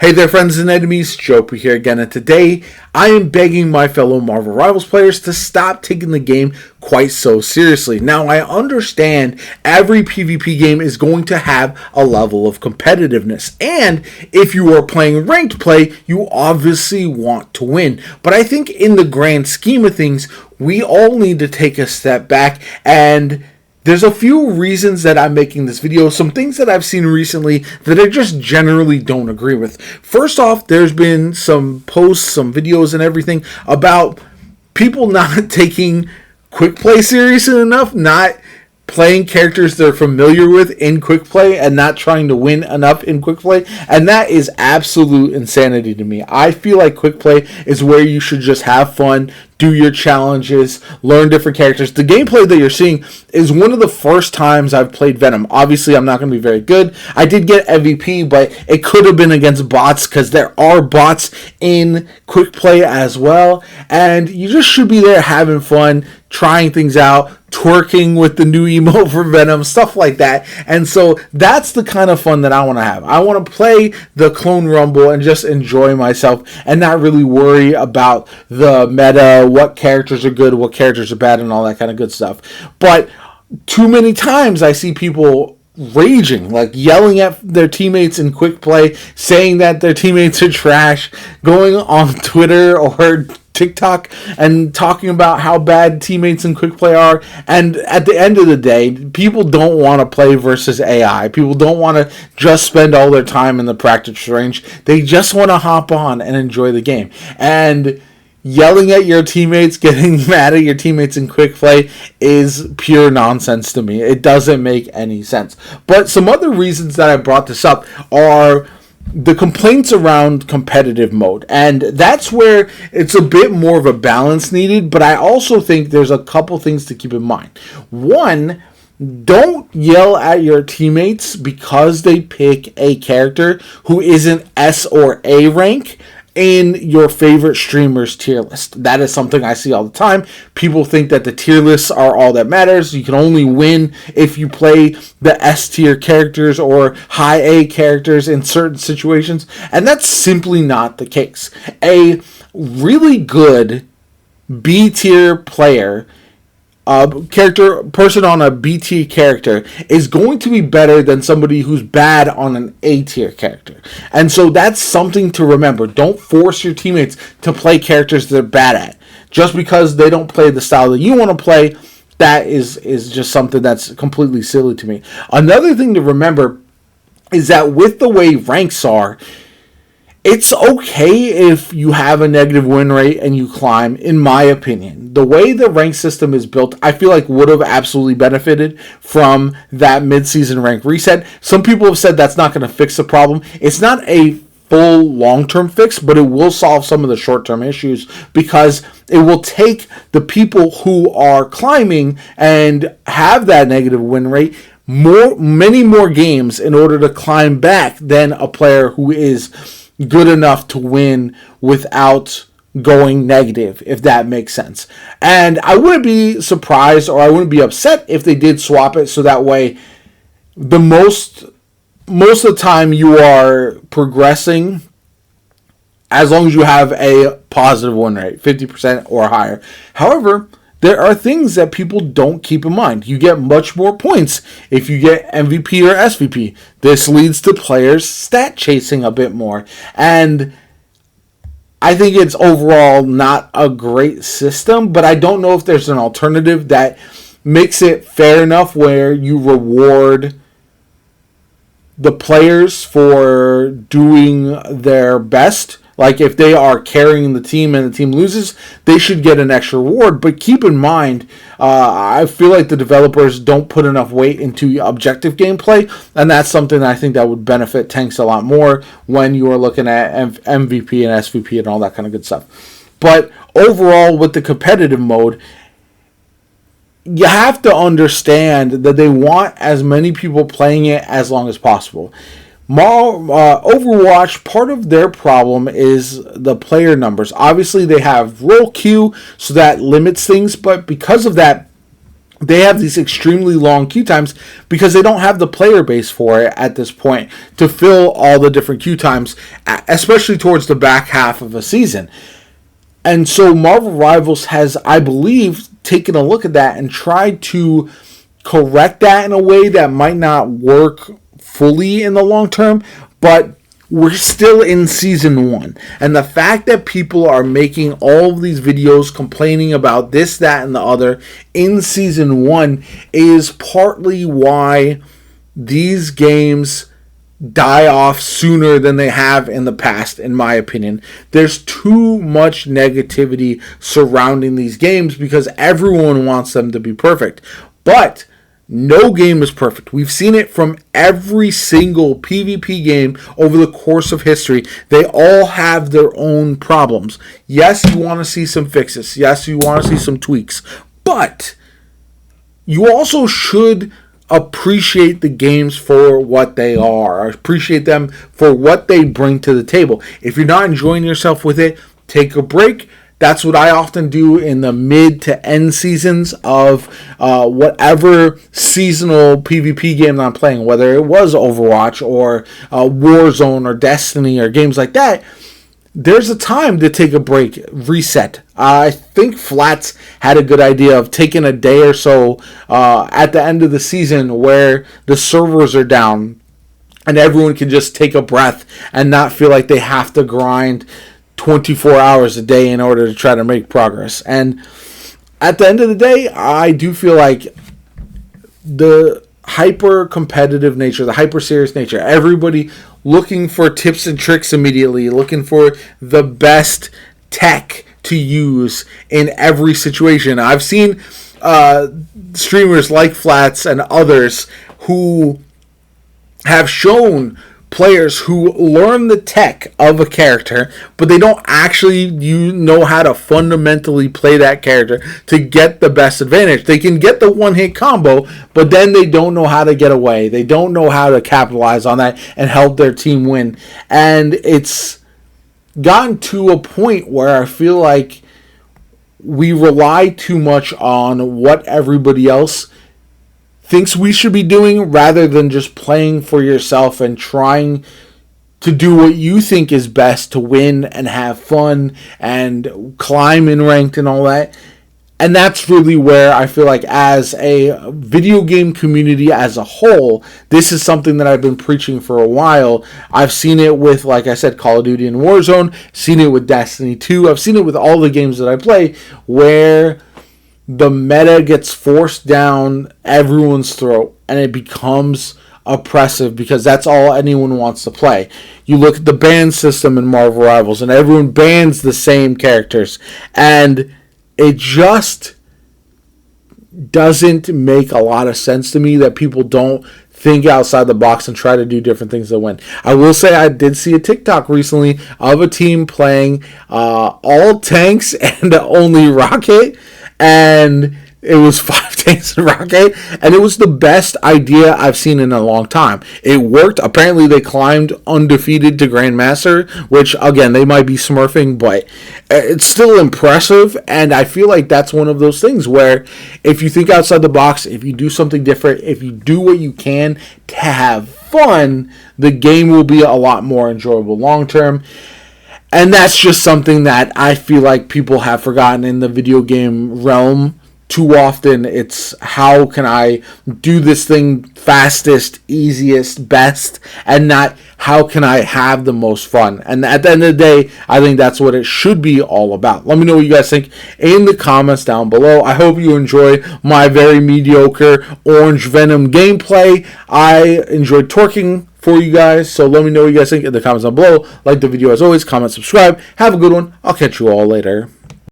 Hey there, friends and enemies, JoPaWrites here again, and today I am begging my fellow Marvel Rivals players to stop taking the game quite so seriously. Now, I understand every PvP game is going to have a level of competitiveness, and if you are playing ranked play, you obviously want to win. But I think in the grand scheme of things, we all need to take a step back, and there's a few reasons that I'm making this video, some things that I've seen recently that I just generally don't agree with. First off, there's been some posts, some videos and everything about people not taking quick play seriously enough, not playing characters they're familiar with in quick play and not trying to win enough in quick play, and that is absolute insanity to me. I feel like quick play is where you should just have fun, do your challenges, learn different characters. The gameplay that you're seeing is one of the first times I've played Venom. Obviously, I'm not going to be very good. I did get MVP, but it could have been against bots because there are bots in quick play as well, and you just should be there having fun, trying things out, twerking with the new emote for Venom, stuff like that. And so that's the kind of fun that I want to have. I want to play the Clone Rumble and just enjoy myself and not really worry about the meta, what characters are good, what characters are bad, and all that kind of good stuff. But too many times I see people raging, like yelling at their teammates in quick play, saying that their teammates are trash, going on Twitter or TikTok and talking about how bad teammates in quick play are. And at the end of the day, people don't want to play versus AI. People don't want to just spend all their time in the practice range. They just want to hop on and enjoy the game. And yelling at your teammates, getting mad at your teammates in quick play is pure nonsense to me. It doesn't make any sense. But some other reasons that I brought this up are the complaints around competitive mode, and that's where it's a bit more of a balance needed, but I also think there's a couple things to keep in mind. One, don't yell at your teammates because they pick a character who isn't S or A rank in your favorite streamer's tier list. That is something I see all the time. People think that the tier lists are all that matters. You can only win if you play the S tier characters or high A characters in certain situations, and that's simply not the case. A really good B tier player, person on a B tier character is going to be better than somebody who's bad on an A tier character. And so that's something to remember. Don't force your teammates to play characters they're bad at. Just because they don't play the style that you want to play, that is just something that's completely silly to me. Another thing to remember is that with the way ranks are, it's okay if you have a negative win rate and you climb, in my opinion. The way the rank system is built, I feel like would have absolutely benefited from that mid-season rank reset. Some people have said that's not going to fix the problem. It's not a full long-term fix, but it will solve some of the short-term issues because it will take the people who are climbing and have that negative win rate many more games in order to climb back than a player who is good enough to win without going negative, if that makes sense. And I wouldn't be surprised or I wouldn't be upset if they did swap it so that way the most of the time you are progressing as long as you have a positive win rate, 50% or higher. However, there are things that people don't keep in mind. You get much more points if you get MVP or SVP. This leads to players stat chasing a bit more. And I think it's overall not a great system, but I don't know if there's an alternative that makes it fair enough where you reward the players for doing their best. Like if they are carrying the team and the team loses, they should get an extra reward. But keep in mind, I feel like the developers don't put enough weight into objective gameplay, and that's something that I think that would benefit tanks a lot more when you are looking at MVP and SVP and all that kind of good stuff. But overall, with the competitive mode, you have to understand that they want as many people playing it as long as possible. Overwatch, part of their problem is the player numbers. Obviously, they have role queue, so that limits things, but because of that, they have these extremely long queue times because they don't have the player base for it at this point to fill all the different queue times, especially towards the back half of a season. And so Marvel Rivals has, I believe, taken a look at that and tried to correct that in a way that might not work fully in the long term, but we're still in season 1. And the fact that people are making all of these videos complaining about this, that, and the other in season 1 is partly why these games die off sooner than they have in the past, in my opinion. There's too much negativity surrounding these games because everyone wants them to be perfect. But no game is perfect. We've seen it from every single PvP game over the course of history. They all have their own problems. Yes, you want to see some fixes. Yes, you want to see some tweaks. But you also should appreciate the games for what they are. Appreciate them for what they bring to the table. If you're not enjoying yourself with it, take a break. That's what I often do in the mid to end seasons of whatever seasonal PvP game that I'm playing, whether it was Overwatch or Warzone or Destiny or games like that. There's a time to take a break, reset. I think Flats had a good idea of taking a day or so at the end of the season where the servers are down and everyone can just take a breath and not feel like they have to grind 24 hours a day in order to try to make progress. And at the end of the day, I do feel like the hyper competitive nature, the hyper serious nature, everybody looking for tips and tricks immediately, looking for the best tech to use in every situation. I've seen streamers like Flats and others who have shown players who learn the tech of a character, but they don't actually know how to fundamentally play that character to get the best advantage. They can get the one-hit combo, but then they don't know how to get away. They don't know how to capitalize on that and help their team win. And it's gotten to a point where I feel like we rely too much on what everybody else thinks we should be doing rather than just playing for yourself and trying to do what you think is best to win and have fun and climb in ranked and all that. And that's really where I feel like as a video game community as a whole, this is something that I've been preaching for a while. I've seen it with, like I said, Call of Duty and Warzone, seen it with Destiny 2, I've seen it with all the games that I play where the meta gets forced down everyone's throat and it becomes oppressive because that's all anyone wants to play. You look at the ban system in Marvel Rivals and everyone bans the same characters and it just doesn't make a lot of sense to me that people don't think outside the box and try to do different things to win. I will say I did see a TikTok recently of a team playing all tanks and only rocket, and it was 5 tanks and rocket, and it was the best idea I've seen in a long time. It worked. Apparently they climbed undefeated to Grandmaster, which again, they might be smurfing, but it's still impressive, and I feel like that's one of those things where if you think outside the box, if you do something different, if you do what you can to have fun, the game will be a lot more enjoyable long term. And that's just something that I feel like people have forgotten in the video game realm. Too often it's how can I do this thing fastest, easiest, best, and not how can I have the most fun. And at the end of the day, I think that's what it should be all about. Let me know what you guys think in the comments down below. I hope you enjoyed my very mediocre Orange Venom gameplay. I enjoyed torquing for you guys, so let me know what you guys think in the comments down below. Like the video as always, comment, subscribe. Have a good one. I'll catch you all later.